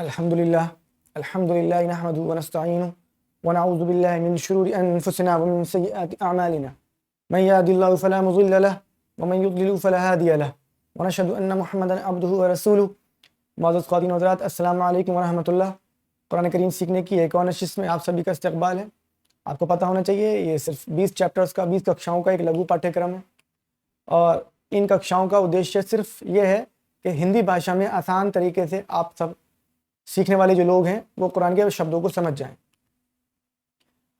الحمد لله نحمده ونستعينه ونعوذ بالله من شرور أنفسنا ومن سيئات أعمالنا من يهد الله فلا مضل له ومن يضلل فلا هادي له ونشهد أن محمدا عبده ورسوله. معزز خواتین و حضرات، السلام علیکم ورحمۃ اللہ. قرآن کریم سیکھنے کی ایک اور نشست میں آپ سبھی کا استقبال ہے. آپ کو پتہ ہونا چاہیے یہ صرف 20 چیپٹرز کا 20 ککشاؤں کا ایک لگو پاٹھیہ کرم ہے، اور ان ککشاؤں کا ادیشیہ صرف یہ ہے کہ ہندی بھاشا میں آسان طریقے سے آپ سب سیکھنے والے جو لوگ ہیں وہ قرآن کے شبدوں کو سمجھ جائیں.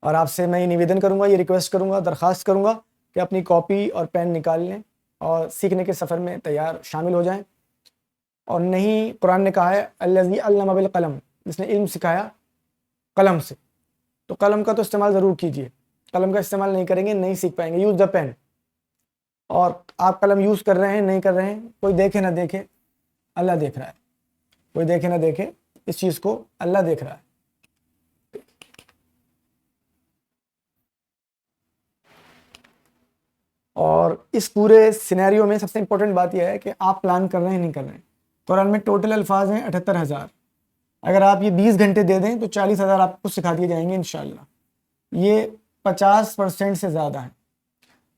اور آپ سے میں یہ نویدن کروں گا، یہ ریکویسٹ کروں گا، درخواست کروں گا کہ اپنی کاپی اور پین نکال لیں اور سیکھنے کے سفر میں تیار شامل ہو جائیں. اور نہیں، قرآن نے کہا ہے الذی علم بالقلم، جس نے علم سکھایا قلم سے، تو قلم کا تو استعمال ضرور کیجیے. قلم کا استعمال نہیں کریں گے نہیں سیکھ پائیں گے. Use the pen. اور آپ قلم یوز کر رہے ہیں نہیں کر رہے ہیں، کوئی دیکھے نہ دیکھے، اللہ دیکھ رہا ہے. کوئی دیکھے نہ دیکھے، اس چیز کو اللہ دیکھ رہا ہے. اور اس پورے سینیریو میں سب سے امپورٹنٹ بات یہ ہے کہ آپ پلان کر رہے ہیں نہیں کر رہے ہیں. قرآن میں ٹوٹل الفاظ ہیں 78,000. اگر آپ یہ 20 گھنٹے دے دیں تو 40,000 آپ کو سکھا دیے جائیں گے انشاءاللہ. یہ 50% سے زیادہ ہے.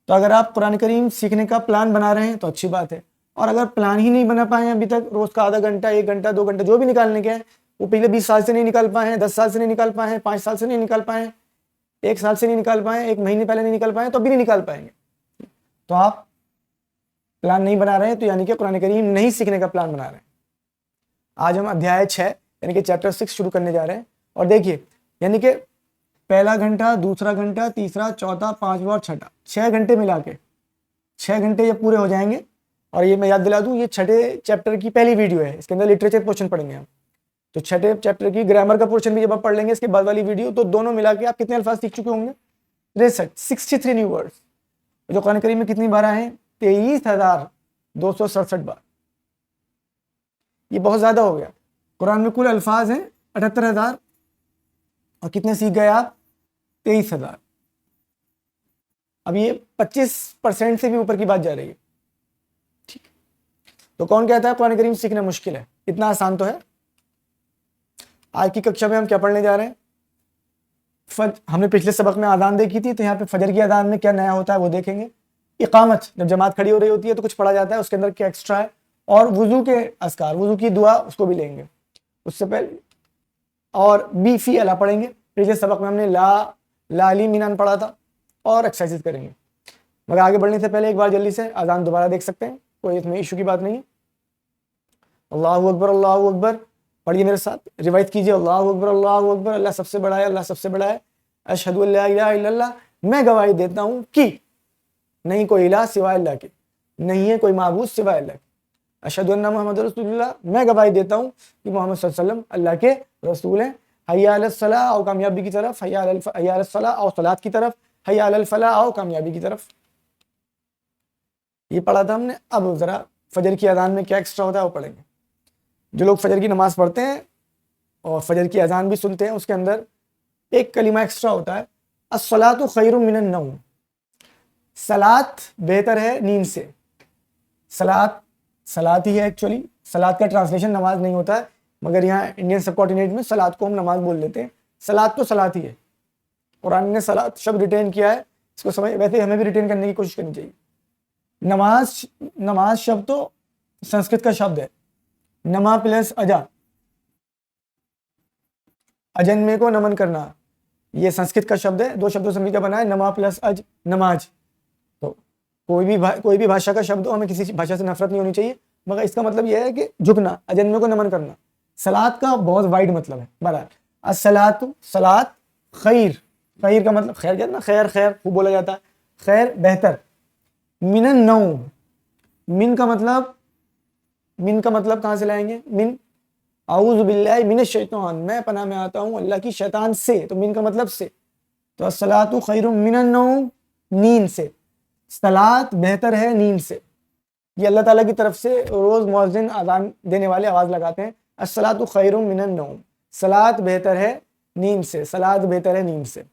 تو اگر آپ قرآن کریم سیکھنے کا پلان بنا رہے ہیں تو اچھی بات ہے. اور اگر پلان ہی نہیں بنا پائے ہیں ابھی تک، روز کا آدھا گھنٹہ، 1 گھنٹہ، 2 گھنٹے جو بھی نکالنے کے ہیں، وہ پچھلے 20 سال سے نہیں نکال پائے ہیں، 10 سال سے نہیں نکال پائے ہیں، 5 سال سے نہیں نکال پائے ہیں، 1 سال سے نہیں نکال پائے ہیں، 1 مہینے پہلے نہیں نکال پائے ہیں، تو ابھی نہیں نکال پائیں گے. تو آپ پلان نہیں بنا رہے ہیں، تو یعنی کہ قرآن کریم نہیں سیکھنے کا پلان بنا رہے ہیں. آج ہم ادھیائے 6 یعنی کہ چیپٹر 6 شروع کرنے جا رہے ہیں. اور دیکھیے، یعنی کہ پہلا گھنٹہ، دوسرا گھنٹہ، تیسرا، چوتھا، پانچواں اور چھٹا، 6 گھنٹے ملا کے 6 گھنٹے یہ پورے ہو جائیں گے. اور یہ میں یاد دلا دوں، یہ 6 چیپٹر کی پہلی ویڈیو ہے. اس کے اندر لٹریچر پورشن پڑھیں گے ہم. تو 6 چیپٹر کی گرامر کا پورشن بھی جب آپ پڑھ لیں گے اس کے بعد والی ویڈیو، تو دونوں ملا کے آپ کتنے الفاظ سیکھ چکے ہوں گے؟ 63 نیو ورڈز. جو قرآن کریم میں کتنی بار آئے ہیں؟ 23,267 بار. یہ بہت زیادہ ہو گیا. قرآن میں کل الفاظ ہیں 78,000، اور کتنے سیکھ گئے آپ؟ 23,000. اب یہ 25% سے بھی اوپر کی بات جا رہی ہے. ٹھیک. تو کون کہتا ہے قرآن کریم سیکھنا مشکل ہے؟ اتنا آسان تو ہے. آج کی ککشا میں ہم کیا پڑھنے جا رہے ہیں؟ ہم نے پچھلے سبق میں اذان دیکھی تھی، تو یہاں پہ فجر کی اذان میں کیا نیا ہوتا ہے وہ دیکھیں گے. اقامت، جب جماعت کھڑی ہو رہی ہوتی ہے تو کچھ پڑھا جاتا ہے، اس کے اندر کیا ایکسٹرا ہے. اور وضو کے اذکار، وضو کی دعا، اس کو بھی لیں گے اس سے پہلے. اور بی فی اللہ پڑھیں گے. پچھلے سبق میں ہم نے لا علی مینان پڑھا تھا. اور ایکسرسائز کریں گے. مگر آگے بڑھنے سے پہلے ایک بار جلدی سے اذان دوبارہ دیکھ سکتے ہیں، کوئی اس میں ایشو کی بات نہیں ہے. اللہ اکبر، اللہ اکبر پڑھیے میرے ساتھ، روایت کیجیے. اللہ اکبر، اللہ اکبر، اللہ سب سے بڑا ہے، اللہ سب سے بڑا ہے. اشہد ان لا الہ الا اللہ، میں گواہی دیتا ہوں کہ نہیں کوئی الہ سوائے اللہ کے، نہیں ہے کوئی معبود سوائے اللہ کے. اشہد ان محمد رسول اللہ، میں گواہی دیتا ہوں کہ محمد صلی اللہ علیہ وسلم اللہ کے رسول ہیں. حی علی الصلاۃ، اور کامیابی کی طرف. حی علی الصلاۃ، اور صلاۃ کی طرف. حی علی الفلاح، اور کامیابی کی طرف. یہ پڑھا تھا ہم نے. اب ذرا فجر کی اذان میں کیا ایکسٹرا ہوتا ہے وہ پڑھیں گے. جو لوگ فجر کی نماز پڑھتے ہیں اور فجر کی اذان بھی سنتے ہیں، اس کے اندر ایک کلمہ ایکسٹرا ہوتا ہے، الصلاۃ خیر من النوم. صلاۃ بہتر ہے نیند سے. صلاۃ ہی ہے ایکچولی. صلاۃ کا ٹرانسلیشن نماز نہیں ہوتا ہے، مگر یہاں انڈین سب کانٹیننٹ میں صلاۃ کو ہم نماز بول لیتے ہیں. صلاۃ تو صلاۃ ہی ہے. قرآن نے صلاۃ شبد ریٹین کیا ہے، اس کو سمجھ. ویسے ہمیں بھی ریٹین کرنے کی کوشش کرنی چاہیے. نماز شبد تو سنسکرت کا شبد ہے. نما پلس اجا، اجنمے کو نمن کرنا، یہ سنسکرت کا شبد ہے. 2 شبدوں سے مل کر بنا ہے نما پلس اج، نماز. تو کوئی بھی بھاشا کا شبد ہو، ہمیں کسی بھاشا سے نفرت نہیں ہونی چاہیے، مگر اس کا مطلب یہ ہے کہ جھکنا، اجنمے کو نمن کرنا. صلاۃ کا بہت وائڈ مطلب ہے. بہرحال الصلاۃ، صلاۃ خیر. خیر کا مطلب خیر جانا، خیر خیر خوب بولا جاتا ہے. خیر بہتر. من النوم، من کا مطلب کہاں سے لائیں گے؟ من اعوذ باللہ من الشیطان، میں پناہ میں آتا ہوں اللہ کی شیطان سے. تو من کا مطلب سے. تو الصلاۃ خیر من النوم، نیند سے. صلاۃ بہتر ہے نیند سے. یہ اللہ تعالیٰ کی طرف سے روز مؤذن اذان دینے والے آواز لگاتے ہیں، الصلاۃ خیر من النوم، صلاۃ بہتر ہے نیند سے، صلاۃ بہتر ہے نیند سے.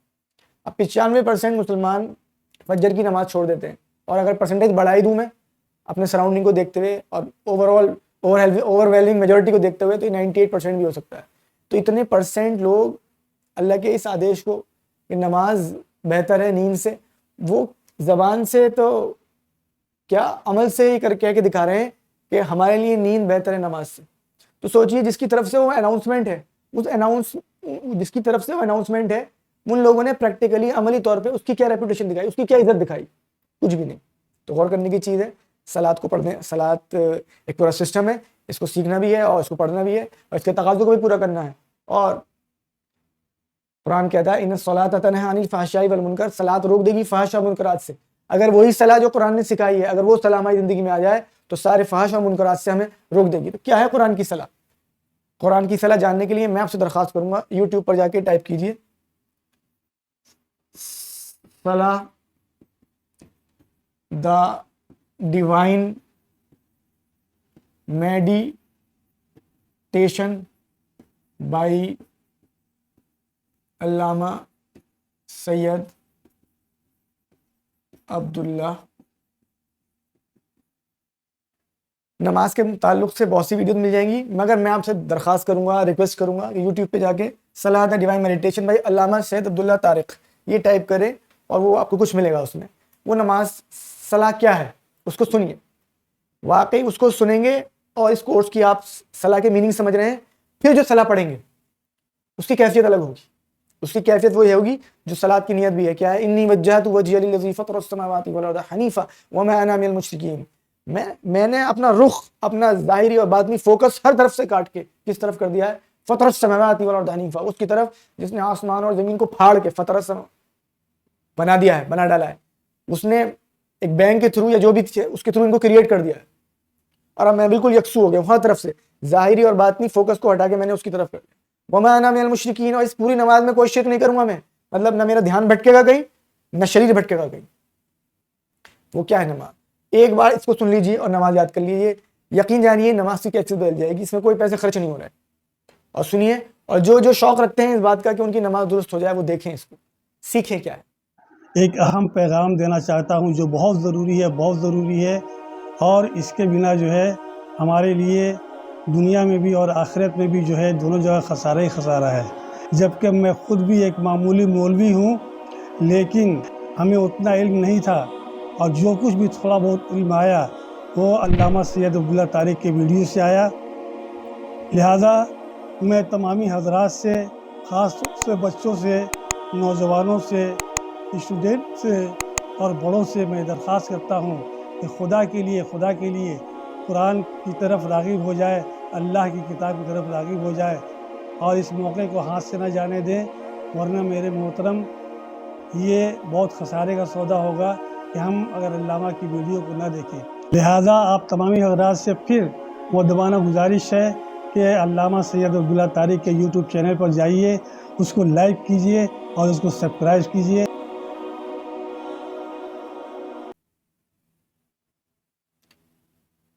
اب 95% مسلمان فجر کی نماز چھوڑ دیتے ہیں. اور اگر پرسنٹیج بڑھا ہی دوں میں اپنے سراؤنڈنگ کو دیکھتے ہوئے اور overall overwhelming majority کو دیکھتے ہوئے تو 98% بھی ہو سکتا ہے. تو اتنے پرسینٹ لوگ اللہ کے اس آدیش کو کہ نماز بہتر ہے نیند سے, وہ زبان سے تو کیا عمل سے ہی کہہ کے دکھا رہے ہیں کہ ہمارے لیے نیند بہتر ہے نماز سے. تو سوچئے جس کی طرف سے وہ اناؤنسمنٹ ہے, جس کی طرف سے وہ اناؤنسمنٹ ہے, ان لوگوں نے پریکٹیکلی عملی طور پہ اس کی کیا ریپوٹیشن دکھائی, اس کی کیا عزت دکھائی؟ کچھ بھی نہیں. تو غور کرنے کی چیز ہے. صلات کو پڑھنے, صلات ایک پورا سسٹم ہے, اس کو سیکھنا بھی ہے اور اس کو پڑھنا بھی ہے اور اس کے تقاضوں کو بھی پورا کرنا ہے. اور قرآن کہتا ہے ان الصلاۃ تنہی عن الفحشاء والمنکر, صلات روک دے گی فحش اور منکرات سے. اگر وہی صلاح جو قرآن نے سکھائی ہے اگر وہ صلاح ہماری زندگی میں آ جائے تو سارے فحش اور منکرات سے ہمیں روک دے گی. تو کیا ہے قرآن کی صلاح؟ قرآن کی صلاح جاننے کے لیے میں آپ سے درخواست کروں گا یوٹیوب پر جا کے ٹائپ کیجئے صلاح دا ڈیوائن میڈیٹیشن بائی علامہ سید عبداللہ. نماز کے تعلق سے بہت سی ویڈیوز مل جائیں گی, مگر میں آپ سے درخواست کروں گا, ریکویسٹ کروں گا کہ یوٹیوب پہ جا کے صلاح دا ڈیوائن میڈیٹیشن بائی علامہ سید عبداللہ طارق یہ ٹائپ کرے اور وہ آپ کو کچھ ملے گا. اس میں وہ نماز صلاح کیا ہے اس کو سنیے, واقعی اس کو سنیں گے اور اس کورس کی آپ صلاح کے میننگ سمجھ رہے ہیں. پھر جو صلاح پڑھیں گے اس کی کیفیت الگ ہوگی. اس کی کیفیت وہ یہ ہوگی جو صلاۃ کی نیت بھی ہے. کیا ہے؟ انی وجہت وجہی للذی فطر السماوات والارض حنیفا وما انا من المشرکین. میں نے اپنا رخ, اپنا ظاہری اور باطنی فوکس ہر طرف سے کاٹ کے کس طرف کر دیا ہے؟ فطر السماوات والارض حنیفا, اس کی طرف جس نے آسمان اور زمین کو پھاڑ کے فطر السماوات بنا دیا ہے, بنا ڈالا ہے. اس نے ایک بینک کے تھرو یا جو بھی اس کے تھرو ان کو کریٹ کر دیا ہے, اور اب میں بالکل یکسو ہو گیا ہوں ہر طرف سے, ظاہری اور باطنی فوکس کو ہٹا کے میں نے اس کی طرف کر دیا. وما انا من المشرکین, اور اس پوری نماز میں کوئی شرک نہیں کروں گا میں, مطلب نہ میرا دھیان بھٹکے گا کہیں نہ شریر بھٹکے گا کہیں. وہ کیا ہے نماز؟ ایک بار اس کو سن لیجیے اور نماز یاد کر لیجیے, یقین جانیے نماز کی کیفیت بدل جائے گی. اس میں کوئی پیسے خرچ نہیں ہو رہا ہے. اور سنیے, اور جو شوق رکھتے ہیں اس بات کا کہ ان کی نماز درست ہو جائے وہ دیکھیں, اس کو سیکھیں کیا ہے. ایک اہم پیغام دینا چاہتا ہوں جو بہت ضروری ہے, بہت ضروری ہے, اور اس کے بنا جو ہے ہمارے لیے دنیا میں بھی اور آخرت میں بھی جو ہے دونوں جگہ خسارہ ہی خسارہ ہے. جبکہ میں خود بھی ایک معمولی مولوی ہوں, لیکن ہمیں اتنا علم نہیں تھا, اور جو کچھ بھی تھوڑا بہت علم آیا وہ علامہ سید عبداللہ طارق کے ویڈیو سے آیا. لہذا میں تمامی حضرات سے, خاص طور سے بچوں سے, نوجوانوں سے, اسٹوڈنٹ سے اور بڑوں سے میں درخواست کرتا ہوں کہ خدا کے لیے قرآن کی طرف راغب ہو جائے, اللہ کی کتاب کی طرف راغب ہو جائے, اور اس موقع کو ہاتھ سے نہ جانے دیں, ورنہ میرے محترم یہ بہت خسارے کا سودا ہوگا کہ ہم اگر علامہ کی ویڈیو کو نہ دیکھیں. لہٰذا آپ تمامی حضرات سے پھر مؤدبانہ گزارش ہے کہ علامہ سید عبداللہ طارق کے یوٹیوب چینل پر جائیے, اس کو لائک کیجئے اور اس کو سبسکرائب کیجئے.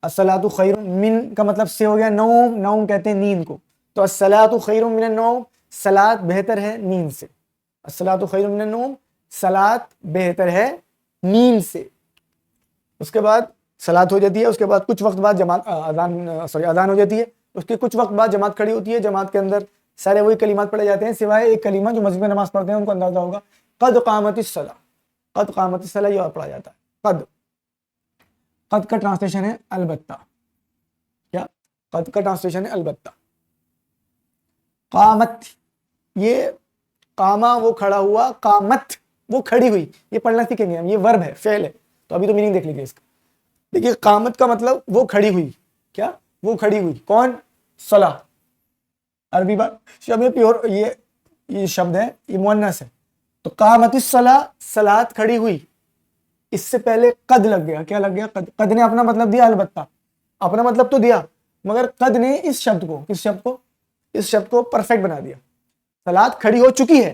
الصلاۃ خیر من کا مطلب سے ہو گیا نوم, نوم کہتے ہیں نیند کو. تو الصلاۃ خیر من النوم, صلاۃ بہتر ہے نیند سے. الصلاۃ خیر من النوم, صلاۃ بہتر ہے نیند سے. اس کے بعد صلاۃ ہو جاتی ہے, اس کے بعد کچھ وقت بعد اذان ہو جاتی ہے, اس کے کچھ وقت بعد جماعت کھڑی ہوتی ہے. جماعت کے اندر سارے وہی کلمات پڑھے جاتے ہیں سوائے ایک کلمہ جو مسجد میں نماز پڑھتے ہیں ان کو اندازہ ہوگا, قد قامت الصلاۃ. قد قامت الصلاۃ یہ اور پڑھا جاتا ہے. قد کا ٹرانسلیشن ہے البتہ. کیا قد کا ٹرانسلیشن ہے البتہ. قامت, یہ قامہ وہ کھڑا ہوا, قامت وہ کھڑی ہوئی. یہ پڑھنا سیکھیں گے ہم, یہ ورب ہے, فعل ہے. تو ابھی تو میننگ دیکھ لیجیے اس کا. دیکھیے قامت کا مطلب وہ کھڑی ہوئی. کیا وہ کھڑی ہوئی؟ کون؟ صلاح. عربی بات شب یہ پیور, یہ شبد ہے, یہ مؤنث ہے. تو قامت الصلاۃ, صلاۃ کھڑی ہوئی. اس سے پہلے قد لگ گیا. کیا لگ گیا؟ قد نے اپنا مطلب دیا, البتہ اپنا مطلب تو دیا, مگر قد نے اس شبد کو, کس شبد کو؟ اس شبد کو پرفیکٹ بنا دیا. صلاۃ کھڑی ہو چکی ہے.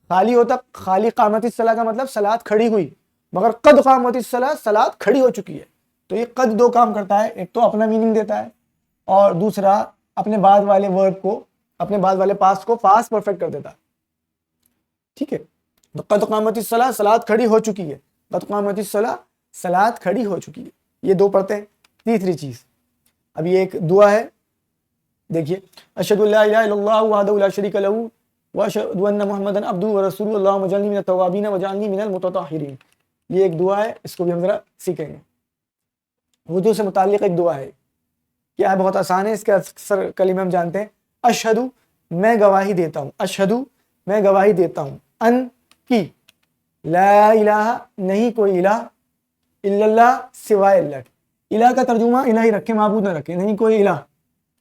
خالی ہوتا, خالی قامت الصلاۃ کا مطلب صلاۃ کھڑی ہوئی, مگر قد قامت الصلاۃ, صلاۃ کھڑی ہو چکی ہے. تو یہ قد دو کام کرتا ہے, ایک تو اپنا میننگ دیتا ہے, اور دوسرا اپنے بعد والے ورب کو, اپنے بعد والے پاس کو پاس پرفیکٹ کر دیتا ہے. ٹھیک ہے. تو قد قامت الصلاۃ, صلاۃ کھڑی ہو چکی ہے. قد قامت الصلاۃ, صلاۃ کھڑی ہو چکی ہے. یہ دو پڑھتے ہیں. تیسری چیز, اب یہ ایک دعا ہے, دیکھیے اشہد ان لا الہ الا اللہ وحدہ لا شریک لہ واشہد ان محمدا عبدہ ورسولہ اللہم اجعلنی من التوابین واجعلنی من المتطہرین. یہ ایک دعا ہے, اس کو بھی ہم ذرا سیکھیں گے. وضو سے متعلق ایک دعا ہے, کیا ہے, بہت آسان ہے. اس کے اکثر کلمے ہم جانتے ہیں. اشہد میں گواہی دیتا ہوں, اشہد میں گواہی دیتا ہوں, ان کی, لا الہ نہیں کوئی الہ, الا اللہ سوائے اللہ کے. الہ کا ترجمہ الہی رکھیں, معبود نہ رکھیں, نہیں کوئی الہ,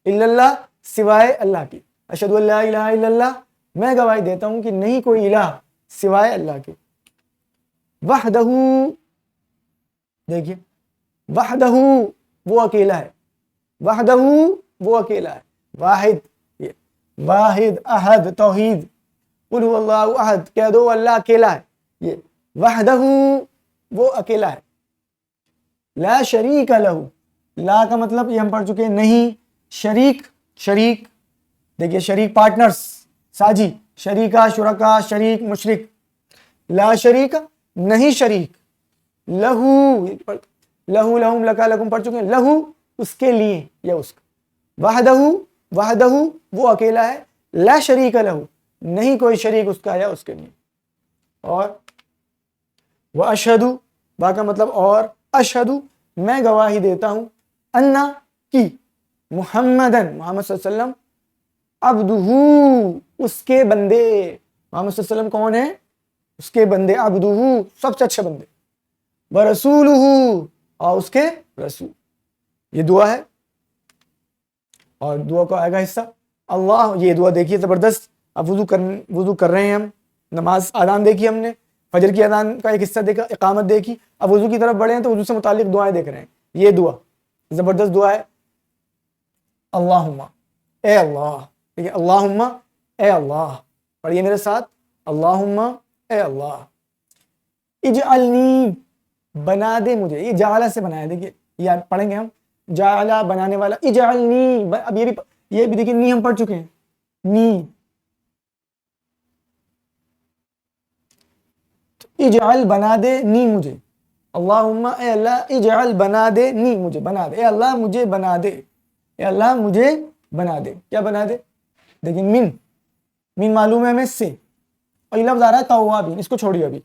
الا اللہ سوائے اللہ کی. اشہد ان لا الہ الا اللہ, میں گواہی دیتا ہوں کہ نہیں کوئی الہ سوائے اللہ کے. وحدہ, دیکھیے وحدہ وہ اکیلا ہے, وحدہ وہ اکیلا ہے, واحد, یہ واحد, احد توحید, قل هو اللہ احد, کہہ دو اللہ اکیلا ہے. یہ وحدہ وہ اکیلا ہے. لا شریک لہ, لا کا مطلب یہ ہم پڑھ چکے ہیں نہیں, شریک, شریک, دیکھیے شریک پارٹنرز, ساجی, شریکہ شرکا, شریک مشرک. لا شریک نہیں شریک, لہو, لہو لہم لکا لکم پڑھ چکے ہیں, لہو اس کے لیے یا اس کا. وحدہ, وحدہ وہ اکیلا ہے, لا شریک لہ نہیں کوئی شریک اس کا یا اس کے لیے. اور واشہد, با کا مطلب اور, اشہد میں گواہی دیتا ہوں, انا کی, محمدن محمد صلی اللہ علیہ وسلم, عبدہ اس کے بندے. محمد صلی اللہ علیہ وسلم کون ہے؟ اس کے بندے, عبدہ سب سے اچھے بندے, ورسولہ اور اس کے رسول. یہ دعا ہے. اور دعا کا آئے گا حصہ اللہ, یہ دعا دیکھیے زبردست. اب وضو کر رہے ہیں ہم, نماز اذان دیکھی ہم نے, فجر کی اذان کا ایک حصہ دیکھا, اقامت دیکھی, اب وضو کی طرف بڑھے ہیں تو وضو سے متعلق دعائیں دیکھ رہے ہیں. یہ دعا زبردست دعا ہے. اللہم, اے اللہ, ٹھیک ہے, اللہم اے اللہ, پڑھیے میرے ساتھ, اللہم اے اللہ, اجعلنی بنا دے مجھے, یہ جعلہ سے بنایا, دیکھیے یہ پڑھیں گے ہم, جعلہ بنانے والا, اجعلنی, اب یہ بھی دیکھیے نی ہم پڑھ چکے ہیں, نی, اجعل بنا دے نی مجھے, اللہم اے اللہ, اجعل بنا دے نی مجھے, بنا دے, اے اللہ مجھے بنا دے, اے اللہ مجھے بنا دے. کیا بنا دے؟ دیکھیں من, من معلوم ہے ہمیں سے, اور یہ لفظ آ رہا ہے توابین, اس کو چھوڑیے ابھی.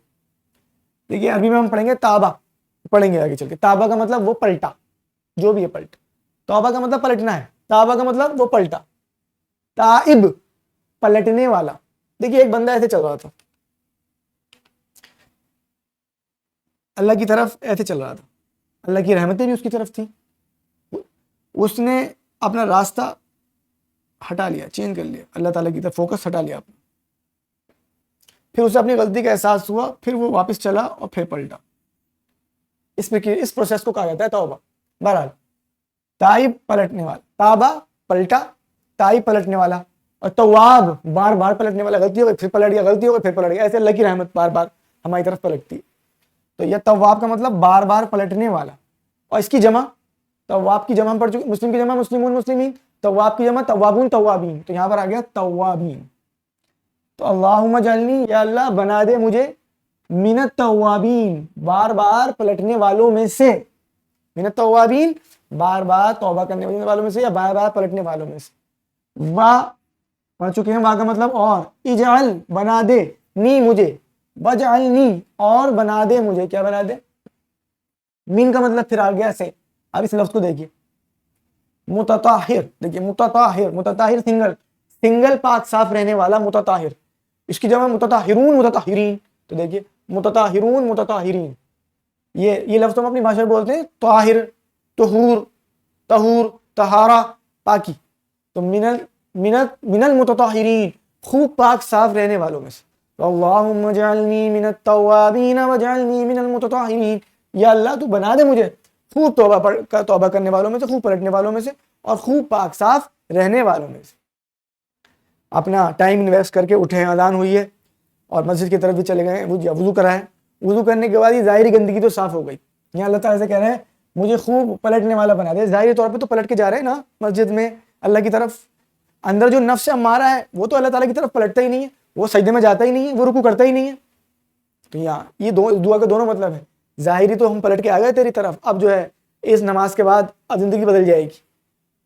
دیکھیے عربی میں ہم پڑھیں گے تابہ, پڑھیں گے آگے چل کے. تابہ کا مطلب وہ پلٹا, جو بھی ہے پلٹ. توبہ کا مطلب پلٹنا ہے, تابہ کا مطلب وہ پلٹا. تائب پلٹنے والا. دیکھیے ایک بندہ ایسے چل رہا تھا, اللہ کی طرف ایسے چل رہا تھا, اللہ کی رحمتیں بھی اس کی طرف تھیں, اس نے اپنا راستہ ہٹا لیا, چینج کر لیا, اللہ تعالیٰ کی طرف فوکس ہٹا لیا اپنا. پھر اسے اپنی غلطی کا احساس ہوا, پھر وہ واپس چلا اور پھر پلٹا. اس پروسیس کو کہا جاتا ہے توبہ. بہرحال تائب پلٹنے والا, تابہ پلٹا, تائب پلٹنے والا, اور تواب بار بار پلٹنے والا, غلطی ہو گئی پھر پلٹ گیا, غلطی ہو گئی پھر پلٹ گیا. ایسے اللہ کی رحمت بار بار ہماری طرف پلٹتی ہے. تو یہ تواب کا مطلب بار بار پلٹنے والا. اور اس کی جمع, تواب کی جمع ہم پڑھ چکے, مسلم کی جمع مسلمون مسلمین, تواب کی جمع توابون توابین, تو یہاں پر آ گیا توابین. تو اللہم اجعلنی, یا اللہ بنا دے مجھے, من التوابین بار بار پلٹنے والوں میں سے, من التوابین بار بار توبہ کرنے والوں میں سے, یا بار بار پلٹنے والوں میں سے. وا پڑھ چکے ہیں, وا کا مطلب اور, اجعل بنا دے, نی مجھے, وجعلنی اور بنا دے مجھے. کیا بنا دے؟ من کا مطلب پھر آ گیا سے. اب اس لفظ کو دیکھیے, متطہر, دیکھیے متطہر, متطہر سنگل پاک صاف رہنے والا متطہر. اس کی جمع متطہرون متطہرین. تو دیکھیے متطہرون متطہرین, یہ لفظ ہم اپنی بھاشا میں بولتے ہیں طاہر, طہور, طہور, طہارہ, پاکی. تو من المتطہرین خوب پاک صاف رہنے والوں میں سے. اللہم اجعلنی من التوابین واجعلنی من المتطہرین, یا اللہ تو بنا دے مجھے خوب توبہ کرنے والوں میں سے, خوب پلٹنے والوں میں سے, اور خوب پاک صاف رہنے والوں میں سے. اپنا ٹائم انویسٹ کر کے اٹھے, اذان ہوئی ہے اور مسجد کی طرف بھی چلے گئے, وضو کرائے. وضو کرنے کے بعد یہ ظاہری گندگی تو صاف ہو گئی. یہاں اللہ تعالیٰ سے کہہ رہے ہیں مجھے خوب پلٹنے والا بنا دے. ظاہری طور پہ تو پلٹ کے جا رہے ہیں نا مسجد میں اللہ کی طرف, اندر جو نفس ہمارا ہے وہ تو اللہ تعالیٰ کی طرف پلٹتا ہی نہیں ہے, وہ سجدے میں جاتا ہی نہیں ہے, وہ رکوع کرتا ہی نہیں ہے. تو یہاں یہ دعا کے دونوں مطلب ہے. ظاہری تو ہم پلٹ کے آ گئے تیری طرف, اب جو ہے اس نماز کے بعد اب زندگی بدل جائے گی,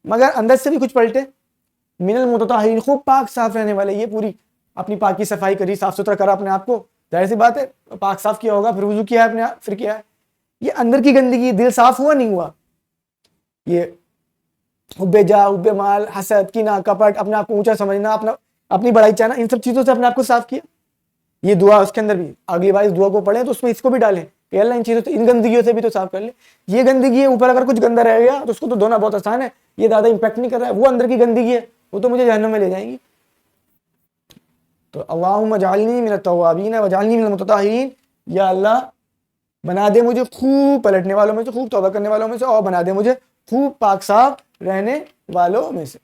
مگر اندر سے بھی کچھ پلٹے. من المتطہرین, خوب پاک صاف رہنے والے. یہ پوری اپنی پاکی صفائی کری, صاف ستھرا کرا اپنے آپ کو, ظاہر سی بات ہے پاک صاف کیا ہوگا, پھر وضو کیا ہے اپنے پھر کیا ہے. یہ اندر کی گندگی, دل صاف ہوا نہیں ہوا, یہ حب جا, حب مال, حسد, کینہ, کپٹ, اپنے آپ کو اونچا سمجھنا, اپنی بڑائی چاہنا, ان سب چیزوں سے اپنے آپ کو صاف کیا. یہ دعا اس کے اندر بھی, اگلی بار اس دعا کو پڑھیں تو اس میں اس کو بھی ڈالیں کہ اللہ ان چیزوں سے, ان گندگیوں سے بھی تو صاف کر لے. یہ گندگی ہے اوپر, اگر کچھ گندہ رہ گیا تو اس کو تو دھونا بہت آسان ہے, یہ زیادہ امپیکٹ نہیں کر رہا ہے. وہ اندر کی گندگی ہے, وہ تو مجھے جہنم میں لے جائیں گی. تو اللہم اجعلنی من التوابین واجعلنی من المتطہرین, یا اللہ بنا دے مجھے خوب پلٹنے والوں میں سے, خوب توبہ کرنے والوں میں سے, اور بنا دے مجھے خوب پاک صاف رہنے والوں میں سے.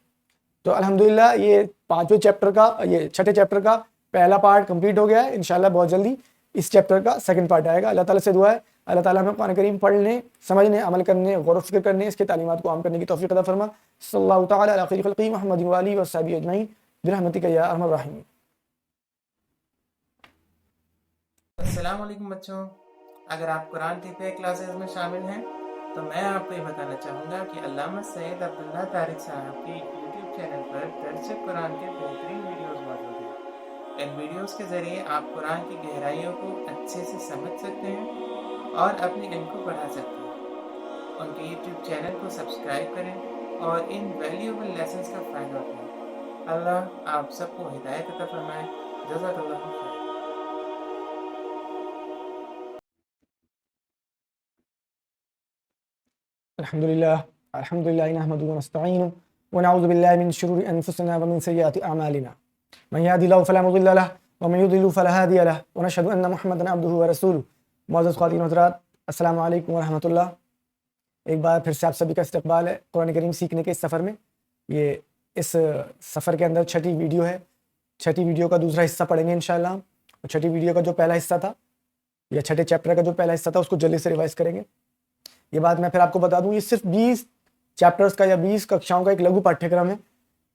تو الحمدللہ یہ 5ویں چیپٹر کا, یہ 6ٹھے چیپٹر کا پہلا پارٹ کمپلیٹ ہو گیا ہے. انشاءاللہ بہت جلدی اس چیپٹر کا سیکنڈ پارٹ آئے گا. اللہ تعالیٰ سے دعا ہے اللہ تعالیٰ ہمیں قرآن کریم پڑھنے, سمجھنے, عمل کرنے, غور و فکر کرنے, اس کے تعلیمات کو عام کرنے کی توفیق عطا فرما. صلی اللہ تعالیٰ علی خیر خلقہ محمد و آلہ وصحبہ اجمعین برحمتک یا ارحم الراحمین. السلام علیکم بچوں. اگر آپ قرآن کی پے کلاسز میں شامل ہیں تو میں آپ کو یہ بتانا چاہوں گا کہ علامہ سید عبداللہ طارق صاحب کے یوٹیوب چینل پر درس قرآن کے بہترین ویڈیوز موجود ہیں. ان ویڈیوز کے ذریعے آپ قرآن کی گہرائیوں کو اچھے سے سمجھ سکتے ہیں اور اپنے علم کو بڑھا سکتے ہیں. ان کے یوٹیوب چینل کو سبسکرائب کریں اور ان ویلیوبل لیسنز کا فائدہ اٹھائیں. اللہ آپ سب کو ہدایت عطا فرمائے. جزاک اللہ خیر. الحمدللہ نحمده ونستعینه ونعوذ باللہ من شرور انفسنا ومن سیئات اعمالنا من یهد اللہ فلا مضل له ومن یضلل فلا هادی له ونشهد ان محمدا عبده ورسوله. معزز خواتین و حضرات, السلام علیکم ورحمۃ اللہ. ایک بار پھر سے آپ سبھی کا استقبال ہے قرآن کریم سیکھنے کے اس سفر میں. یہ اس سفر کے اندر 6ٹھی ویڈیو ہے. 6ٹھی ویڈیو کا دوسرا حصہ پڑھیں گے انشاءاللہ. اور 6ٹھی ویڈیو کا جو پہلا حصہ تھا, یا 6ٹھے چیپٹر کا جو پہلا حصہ تھا, اس کو جلدی سے ریوائز کریں گے. یہ بات میں پھر آپ کو بتا دوں, یہ صرف 20 چیپٹرز کا یا 20 ککشاؤں کا ایک لگو پاٹھیہ کرم ہے.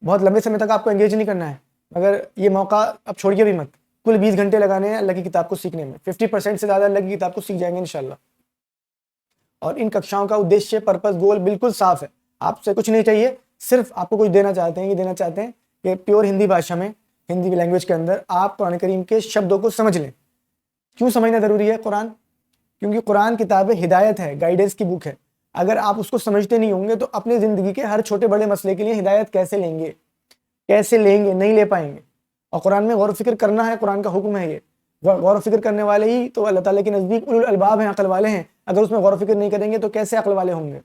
بہت لمبے سمے تک آپ کو انگیج نہیں کرنا ہے, مگر یہ موقع اب چھوڑیے بھی مت. کل 20 گھنٹے لگانے ہیں اللہ کی کتاب کو سیکھنے میں. 50% سے زیادہ اللہ کی کتاب کو سیکھ جائیں گے انشاءاللہ. اور ان ککشاؤں کا ادیشیہ, پرپس, گول بالکل صاف ہے. آپ سے کچھ نہیں چاہیے, صرف آپ کو کچھ دینا چاہتے ہیں. یہ دینا چاہتے ہیں کہ پیور ہندی بھاشا میں, ہندی لینگویج کے اندر آپ قرآن کریم کے شبدوں کو سمجھ لیں. کیوں سمجھنا ضروری ہے قرآن؟ کیونکہ قرآن کتاب ہدایت ہے, گائیڈنس کی بک ہے. اگر آپ اس کو سمجھتے نہیں ہوں گے تو اپنی زندگی کے ہر چھوٹے بڑے مسئلے کے لیے ہدایت کیسے لیں گے, کیسے لیں گے؟ نہیں لے پائیں گے. اور قرآن میں غور و فکر کرنا ہے, قرآن کا حکم ہے. یہ غور و فکر کرنے والے ہی تو اللہ تعالیٰ کے نزدیک اولو الالباب ہیں, عقل والے ہیں. اگر اس میں غور و فکر نہیں کریں گے تو کیسے عقل والے ہوں گے؟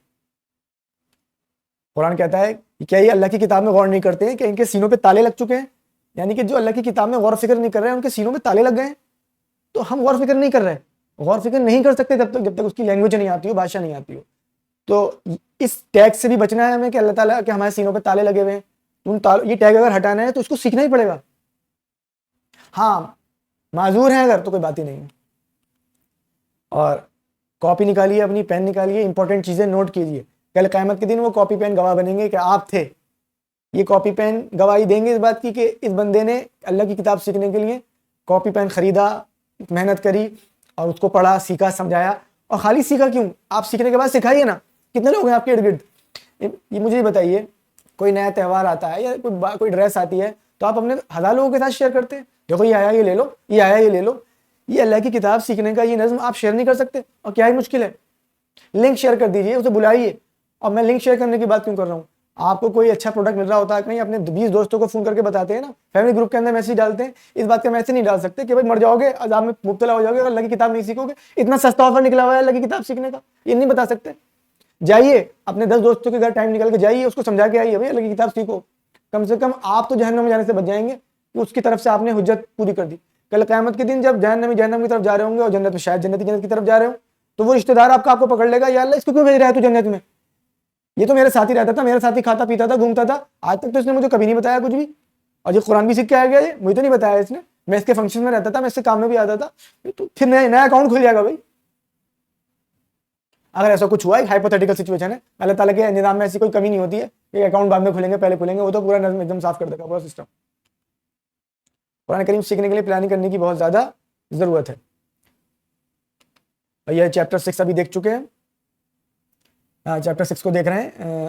قرآن کہتا ہے کہ کیا یہ اللہ کی کتاب میں غور نہیں کرتے ہیں کہ ان کے سینوں پہ تالے لگ چکے ہیں؟ یعنی کہ جو اللہ کی کتاب میں غور و فکر نہیں کر رہے ہیں ان کے سینوں پہ تالے لگ گئے ہیں. تو ہم غور و فکر نہیں کر رہے. غور و فکر نہیں کر سکتے جب تک اس کی لینگویج نہیں آتی ہو, بھاشا نہیں آتی ہو. تو اس ٹیگ سے بھی بچنا ہے ہمیں کہ اللہ تعالیٰ کے ہمارے سینوں پہ تالے لگے ہوئے ہیں. یہ ٹیگ اگر ہٹانا ہے تو اس کو سیکھنا ہی پڑے گا. ہاں معذور ہیں اگر, تو کوئی بات ہی نہیں ہے. اور کاپی نکالیے, اپنی پین نکالیے, امپورٹنٹ چیزیں نوٹ کیجیے. کل قیامت کے دن وہ کاپی پین گواہ بنیں گے کہ آپ تھے. یہ کاپی پین گواہی دیں گے اس بات کی کہ اس بندے نے اللہ کی کتاب سیکھنے کے لیے کاپی پین خریدا, محنت کری اور اس کو پڑھا, سیکھا, سمجھایا. اور خالی سیکھا کیوں, آپ سیکھنے کے بعد سکھائیے نا. کتنے لوگ ہیں آپ کے ارد گرد؟ یہ مجھے بتائیے, کوئی نیا تہوار آتا ہے یا کوئی ڈریس آتی ہے تو آپ اپنے 1000 لوگوں کے ساتھ شیئر کرتے ہیں, دیکھو یہ آیا, یہ لے لو, یہ آیا, یہ لے لو. یہ اللہ کی کتاب سیکھنے کا یہ نظم آپ شیئر نہیں کر سکتے؟ اور کیا ہی مشکل ہے, لنک شیئر کر دیجئے, اسے بلائیے. اور میں لنک شیئر کرنے کی بات کیوں کر رہا ہوں, آپ کو کوئی اچھا پروڈکٹ مل رہا ہوتا ہے کہیں, اپنے 20 دوستوں کو فون کر کے بتاتے ہیں نا, فیملی گروپ کے اندر میسج ڈالتے ہیں. اس بات کا میسج نہیں ڈال سکتے کہ بھائی مر جاؤ گے, عذاب میں مبتلا ہو جاؤ گے اگر اللہ کی کتاب نہیں سیکھو گے. اتنا سستا آفر نکلا ہوا ہے اللہ کی کتاب سیکھنے کا, یہ نہیں بتا سکتے. جائیے اپنے 10 دوستوں کے گھر ٹائم نکال کے جائیے, اس کو سمجھا کے آئیے بھائی اللہ کی کتاب سیکھو. کم سے کم آپ تو جہنم میں جانے سے بچ جائیں گے کہ اس کی طرف سے آپ نے حجت پوری کر دی. کل قیامت کے دن جب جہنم کی طرف جا رہے ہوں گے اور جنت میں شاید جنت کی طرف جا رہے ہوں, تو وہ رشتہ دار آپ کو پکڑ لے گا, یا اللہ اس کو کیوں بھیج رہا ہے تو جنت میں؟ یہ تو میرے ساتھ ہی رہتا تھا, میرے ساتھ ہی کھاتا پیتا تھا, گھومتا تھا, آج تک تو اس نے مجھے کبھی نہیں بتایا کچھ بھی. اور یہ قرآن بھی سیکھ کے آ گیا, مجھے تو نہیں بتایا اس نے. میں اس کے فنکشن میں رہتا تھا, میں اس کے کام میں بھی آتا تھا. تو پھر نیا اکاؤنٹ کھل جائے گا بھائی. اگر ایسا کچھ ہوا ہے, ہائپوتھیٹیکل سچویشن ہے, اللہ تعالیٰ کے نظام میں ایسی کوئی کمی نہیں ہوتی ہے کہ اکاؤنٹ بعد میں کھلیں گے پہلے کھلیں گے. وہ تو پورا نظم ایک دم صاف کر دے گا, پورا سسٹم. قرآن کریم سیکھنے کے لیے پلاننگ کرنے کی بہت زیادہ ضرورت ہے. یہ چیپٹر 6 ابھی دیکھ چکے ہیں, چیپٹر 6 کو دیکھ رہے ہیں.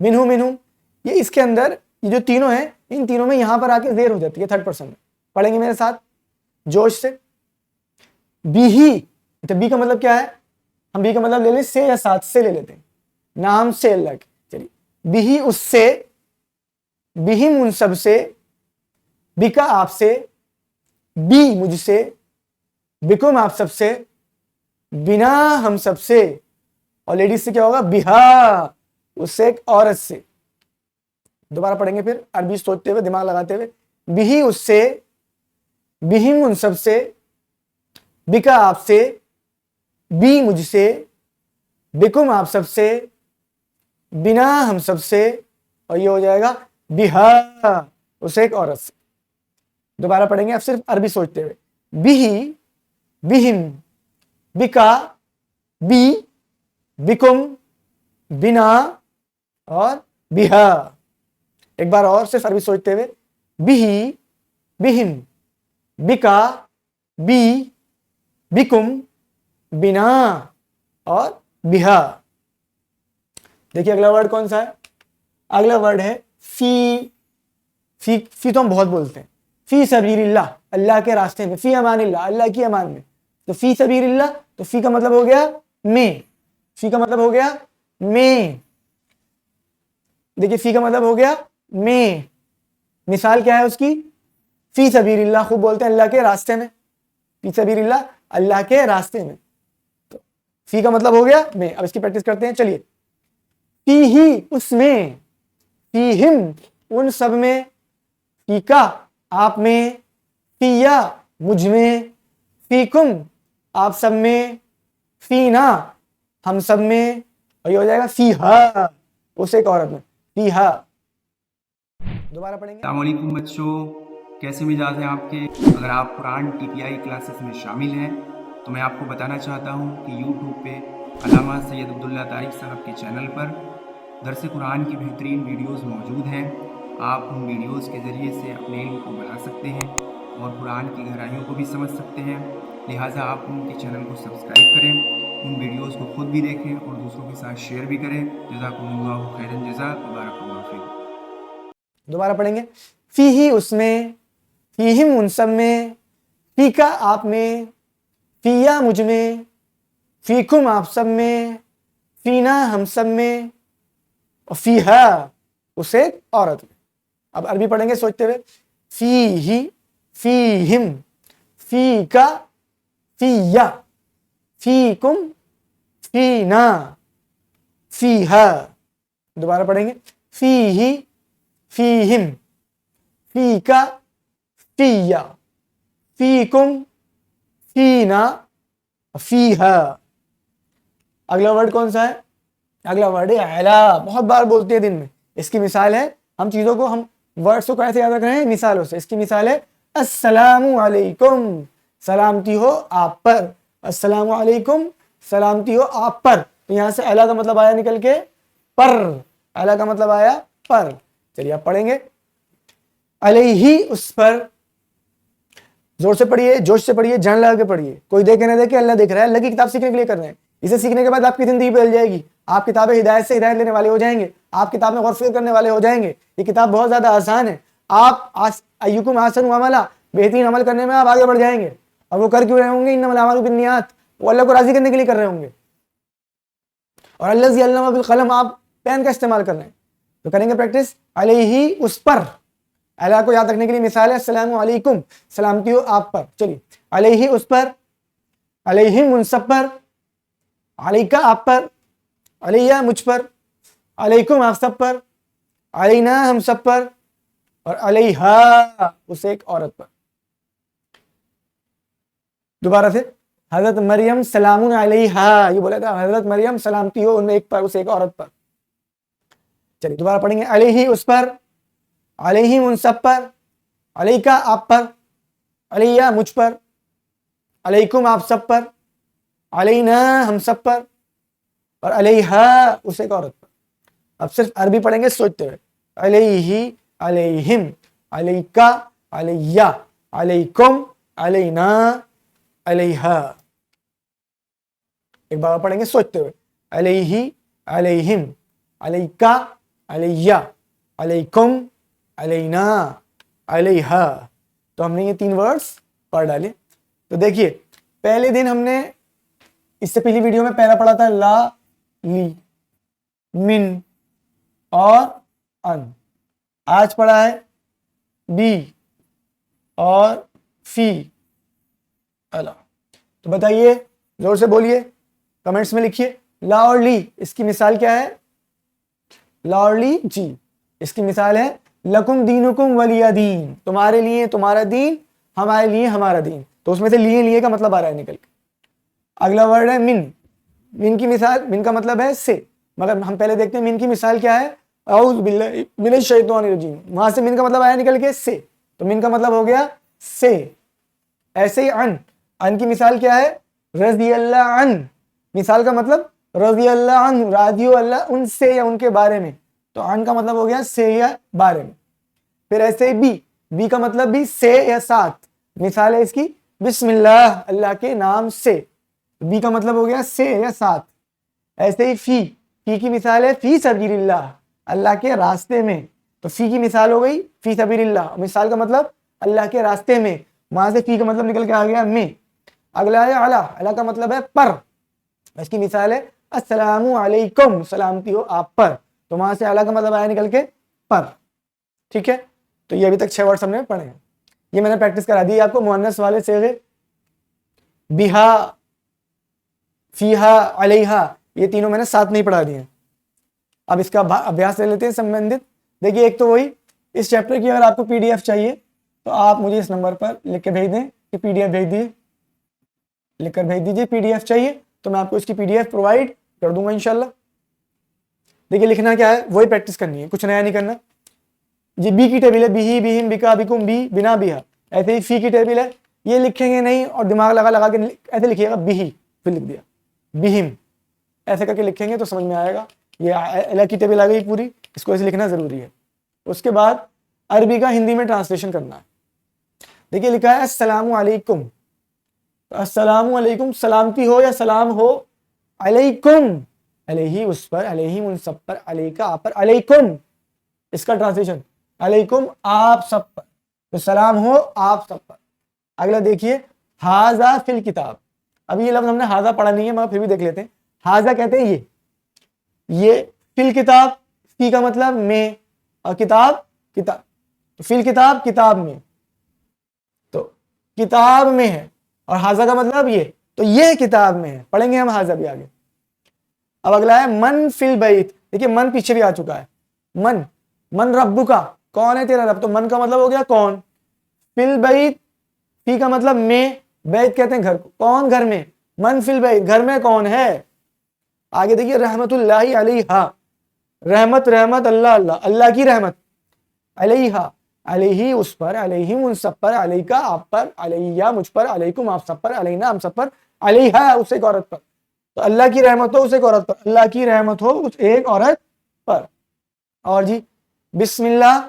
منہم منہم، یہ اس کے اندر یہ جو تینوں ہیں ان تینوں میں یہاں پر آ کے زیر ہو جاتی ہے تھرڈ پرسن میں. پڑھیں گے میرے ساتھ جوش سے. بیہی، تو بی کا مطلب کیا ہے؟ ہم بی کا مطلب لے لیں سے یا ساتھ سے لے لیتے ہیں، نام سے اللہ کے. چلیے بیہی اس سے، بہم ان سب سے، بکا آپ سے، بی مجھ سے، بکم آپ سب سے، بنا ہم سب سے، اور لیڈیز سے کیا ہوگا؟ بہا اس سے ایک عورت سے. دوبارہ پڑھیں گے پھر عربی سوچتے ہوئے دماغ لگاتے ہوئے. بہی اس سے، بہم ان سب سے، بکا آپ سے، بی مجھ سے، بکم آپ سب سے، بنا ہم سب سے، اور یہ ہو جائے گا بہا اسے ایک عورت سے. دوبارہ پڑھیں گے اب صرف عربی سوچتے ہوئے. بہی، بہم، بکا، بی، بکم، بنا اور بہا. ایک بار اور صرف عربی سوچتے ہوئے. بہی، بہم، بکا، بی، بکم، بنا اور بہا. دیکھیے اگلا ورڈ کون سا ہے؟ اگلا ورڈ ہے فی. فی تو ہم بہت بولتے ہیں. فی سبیل اللہ، اللہ کے راستے میں. فی امان اللہ، اللہ کی امان میں. تو فی سبیل اللہ، تو فی کا مطلب ہو گیا میں. فی کا مطلب ہو گیا میں. دیکھیے فی کا مطلب ہو گیا میں. مثال کیا ہے اس کی؟ فی سبیل اللہ، خوب بولتے ہیں اللہ کے راستے میں. فی سبیل اللہ، اللہ کے راستے میں. تو فی کا مطلب ہو گیا میں. اب اس کی پریکٹس کرتے ہیں. چلیے فی ہی اس میں، فیہم ان سب میں، فی کا آپ میں، فیا مجھ میں، فیکم آپ سب میں، فینا ہم سب میں، اور یہ ہو جائے گا فیہا اس ایک عورت میں. فیہا. دوبارہ پڑھیں گے. السلام علیکم بچوں، کیسے مزاج ہیں آپ کے؟ اگر آپ قرآن TPI کلاسز میں شامل ہیں تو میں آپ کو بتانا چاہتا ہوں کہ یوٹیوب پہ علامہ سید عبداللہ طارق صاحب کے چینل پر درس قرآن کی بہترین ویڈیوز موجود ہیں. آپ ان ویڈیوز کے ذریعے سے اپنے علم کو بڑھا سکتے ہیں اور قرآن کی گہرائیوں کو بھی سمجھ سکتے ہیں. لہٰذا آپ ان کے چینل کو سبسکرائب کریں، ان ویڈیوز کو خود بھی دیکھیں اور دوسروں کے ساتھ شیئر بھی کریں. جزاکم اللہ خیرا جزا، بارک اللہ فیکم. دوبارہ پڑھیں گے. فی ہی اس میں، فیہم ان سب میں، فی کا آپ میں، فیا مجھ میں، فیکم آپ سب میں، فینا ہم سب میں، اور فیہا اس ایک عورت میں. اب عربی پڑھیں گے سوچتے ہوئے. فی ہی، فیہم، فی کا، فیا، فیکم، فینا، فیہا. دوبارہ پڑھیں گے. فی ہی، فیہم، فی کا، فیا، فیکم، فینا، فیہا. اگلا ورڈ کون سا ہے؟ اگلا ورڈ ہے اعلیٰ. بہت بار بولتے ہیں دن میں. اس کی مثال ہے، ہم چیزوں کو، ہم ورڈس کو کیسے یاد رکھ رہے ہیں؟ مثالوں سے. اس کی مثال ہے السلام علیکم، سلامتی ہو آپ پر. السلام علیکم، سلامتی ہو آپ پر. تو یہاں سے اعلیٰ کا مطلب آیا نکل کے پر. اعلیٰ کا مطلب آیا پر. چلیے آپ پڑھیں گے. علیہ اس پر. زور سے پڑھیے، جوش سے پڑھیے، جان لگا کے پڑھیے. کوئی دیکھے نہ دیکھے، اللہ دیکھ رہا ہے. اللہ کی کتاب سیکھنے کے لیے کر رہے ہیں. اسے سیکھنے کے بعد آپ کی زندگی بدل جائے گی. آپ کتابیں ہدایت سے ہدایت لینے والے ہو جائیں گے. آپ کتاب میں غور و فکر کرنے والے ہو جائیں گے. یہ کتاب بہت زیادہ آسان ہے. آپ ایکم احسن عملا، بہترین عمل کرنے میں آپ آگے بڑھ جائیں گے. اور وہ کر کیوں رہے ہوں گے؟ انما الاعمال بالنیات. وہ اللہ کو راضی کرنے کے لیے کر رہے ہوں گے. اور الذی علم بالقلم، آپ پین کا استعمال کر رہے ہیں. تو کریں گے پریکٹس. علیہ اس پر. اللہ کو یاد رکھنے کے لیے مثال ہے السلام علیکم، سلامتی ہو آپ پر. چلیے علیہ اس پر، علیہم ان سب پر، علیکہ آپ پر، علیہ مجھ پر، علیکم آپ سب پر، علینا ہم سب پر، اور علیہا اس ایک عورت پر. دوبارہ سے. حضرت مریم سلام علیہا، یہ بولا تھا حضرت مریم سلامتی ہو ان ایک پر، اس ایک عورت پر. چلیے دوبارہ پڑھیں گے. علیہ اس پر، علیہم ان سب پر، علیکہ آپ پر، علیہ مجھ پر، علیکم آپ سب پر، علینا ہم سب پر، اور علیہا اس ایک عورت پر. اب صرف عربی پڑھیں گے سوچتے ہوئے. علیہ، علیہم، علیکہ، علیہ، علیکم، علینا، علیہا. ایک بار پڑھیں گے سوچتے ہوئے. علیہ، علیہم، علیکہ، علیہ, علیکم, علینا, علیہا. تو ہم نے یہ 3 ورڈز پڑھ ڈالے. تو دیکھیے پہلے دن ہم نے اس سے پہلی ویڈیو میں پہلا پڑھا تھا لا, لی, من اور ان. آج پڑھا ہے بی اور فی, اللہ. تو بتائیے, زور سے بولیے, کمنٹس میں لکھیے, لا اور لی اس کی مثال کیا ہے؟ لا اور لی جی اس کی مثال ہے لکم دینکم ولی دین, تمہارے لیے تمہارا دین, ہمارے لیے ہمارا دین. تو اس میں سے لیے کا مطلب آ رہا ہے نکل کے. اگلا ورڈ ہے من. من کی مثال, من کا مطلب ہے سے, مگر ہم پہلے دیکھتے ہیں من کی مثال کیا ہے. اعوذ باللہ من الشیطان الرجیم, وہاں سے من کا مطلب آیا نکل کے سے, تو من کا مطلب ہو گیا سے. ایسے ہی ان کی مثال کیا ہے؟ رضی اللہ عنہ. مثال کا مطلب رضی اللہ عنہ, راضی ہو اللہ ان سے یا ان کے بارے میں, تو ان کا مطلب ہو گیا سے یا بارے میں. پھر ایسے ہی بی کا مطلب بھی سے یا ساتھ. مثال ہے اس کی بسم اللہ, اللہ کے نام سے. بی کا مطلب ہو گیا سے یا ساتھ. ایسے ہی فی کی مثال ہے فی سبیل اللہ, اللہ کے راستے میں. تو فی کی مثال ہو گئی فی سبیل اللہ, مثال کا مطلب اللہ کے راستے میں. وہاں سے فی کا مطلب نکل کے آ گیا میں. اگلا ہے اللہ کا مطلب ہے پر, اس کی مثال ہے السلام علیکم, سلامتی ہو آپ پر. تو وہاں سے اللہ کا مطلب آیا نکل کے پر. ٹھیک ہے, تو یہ ابھی تک 6 ورڈز ہم نے پڑھے ہیں. یہ میں نے پریکٹس کرا دی آپ کو. مؤنث والے صیغے بہا, فیہا, علیہا, یہ تینوں میں نے ساتھ نہیں پڑھا دیے. اب اس کا ابیاس لے لیتے ہیں سمبندھت. دیکھیے ایک تو وہی اس چیپٹر کی اگر آپ کو PDF چاہیے تو آپ مجھے اس نمبر پر لکھ کے بھیج دیں کہ PDF بھیج دیجیے, لکھ کر بھیج دیجیے PDF چاہیے تو میں آپ کو اس کی PDF پرووائڈ کر دوں گا انشاءاللہ. دیکھیے لکھنا کیا ہے وہی پریکٹس کرنی ہے, کچھ نیا نہیں کرنا. جی بی کی ٹیبل ہے بہی, بہم, بکا, بکم, بی, بنا, بیہا. ایسے ہی فی کی ٹیبل ہے, یہ لکھیں گے نہیں اور دماغ لگا کے ایسے لکھیے گا بہی, پھر لکھ دیا بہم, ایسے کر کے لکھیں گے تو سمجھ میں آئے گا. یہ الہ کی ٹیبل آ گئی پوری, اس کو ایسے لکھنا ضروری ہے. اس کے بعد عربی کا ہندی میں ٹرانسلیشن کرنا ہے. دیکھیے لکھا ہے السلام علیکم. السلام علیکم سلامتی ہو یا سلام ہو, علیکم علیہ اس پر, علیہ ان سب پر, علیکہ آپ پر, علیکم اس کا ٹرانسلیشن علیکم آپ سب پر, تو سلام ہو آپ سب پر. اگلا دیکھیے ہاذا فی الکتاب. اب یہ لفظ ہم نے ہاذا پڑھا نہیں ہے مگر پھر بھی دیکھ لیتے ہیں. ہاذا کہتے ہیں یہ فی الکتاب, فی کا مطلب میں اور کتاب کتاب, تو فی الکتاب کتاب میں, تو کتاب میں ہے. اور ہاذا کا مطلب یہ, تو یہ کتاب میں ہے. پڑھیں گے ہم ہاذا بھی آگے. اب اگلا ہے من فی البیت. دیکھیے من پیچھے بھی آ چکا ہے. من ربو کا, کون ہے تیرا رب, تو من کا مطلب ہو گیا کون. فی البیت, فی کا مطلب میں, بیت کہتے ہیں گھر کو, کون گھر میں, من فی البیت گھر میں کون ہے. آگے دیکھیے رحمت اللہ علیہا, رحمت اللہ اللہ کی رحمت, علیہا علیہ اس پر, علیہم ان سب پر, علیکہ آپ پر, علیہ مجھ پر, علیکم آپ سب پر, علینا ہم سب پر, علیہا اس ایک عورت پر. تو اللہ کی رحمت ہو اس ایک عورت پر, اللہ کی رحمت ہو اس ایک عورت پر. اور جی بسم اللہ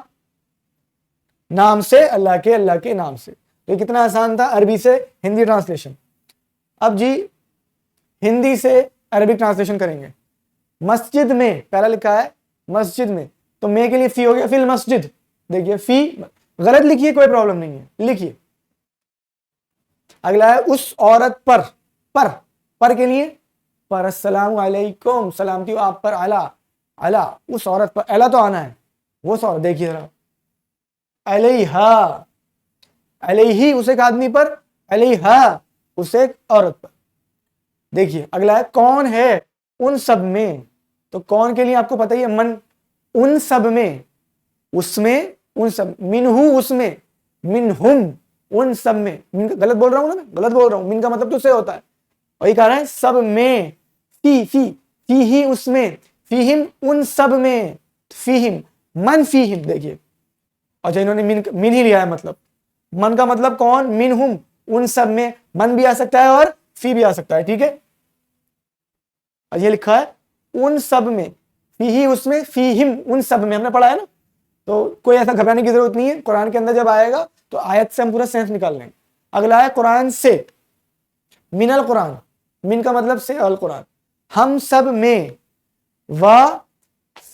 نام سے, اللہ کے نام سے. تو یہ کتنا آسان تھا عربی سے ہندی ٹرانسلیشن. اب جی ہندی سے عربک ٹرانسلیشن کریں گے. مسجد میں پہلا لکھا ہے مسجد میں, تو میں کے لیے فی ہو گیا فی المسجد. دیکھیے فی غلط لکھیے کوئی پرابلم نہیں ہے, لکھیے. اگلا ہے اس عورت پر, پر کے لیے پر, السلام علیکم سلامتی ہو آپ پر, علی اس عورت پر, اعلیٰ تو آنا ہے وہ عورت. دیکھیے ذرا علیہا, علیہ اس ایک آدمی پر, علیہا اس ایک عورت پر. دیکھیے اگلا ہے کون ہے ان سب میں, تو کون کے لیے آپ کو پتہ ہی ہے من, ان سب میں, اس میں, ان سب, منہو اس میں, منہم ان سب میں. غلط بول رہا ہوں نا, غلط بول رہا ہوں, من کا مطلب تو سے ہوتا ہے, وہی کہہ رہا ہے سب میں. فی ہی اس میں, فیہم ان سب میں, فیہم من فیہم. دیکھیے اچھا انہوں نے من ہی لیا ہے, مطلب من کا مطلب کون, منہم ان سب میں. من بھی آ سکتا ہے اور فی بھی آ سکتا ہے. ٹھیک ہے, یہ لکھا ہے ان سب میں, فی ہی اس میں, فیہم ان سب میں, ہم نے پڑھا ہے نا. تو کوئی ایسا گھبرانے کی ضرورت نہیں ہے, قرآن کے اندر جب آئے گا تو آیت سے ہم پورا سینس نکال لیں گے. اگلا ہے قرآن سے, من القرآن, من کا مطلب سے, القرآن, ہم سب میں, و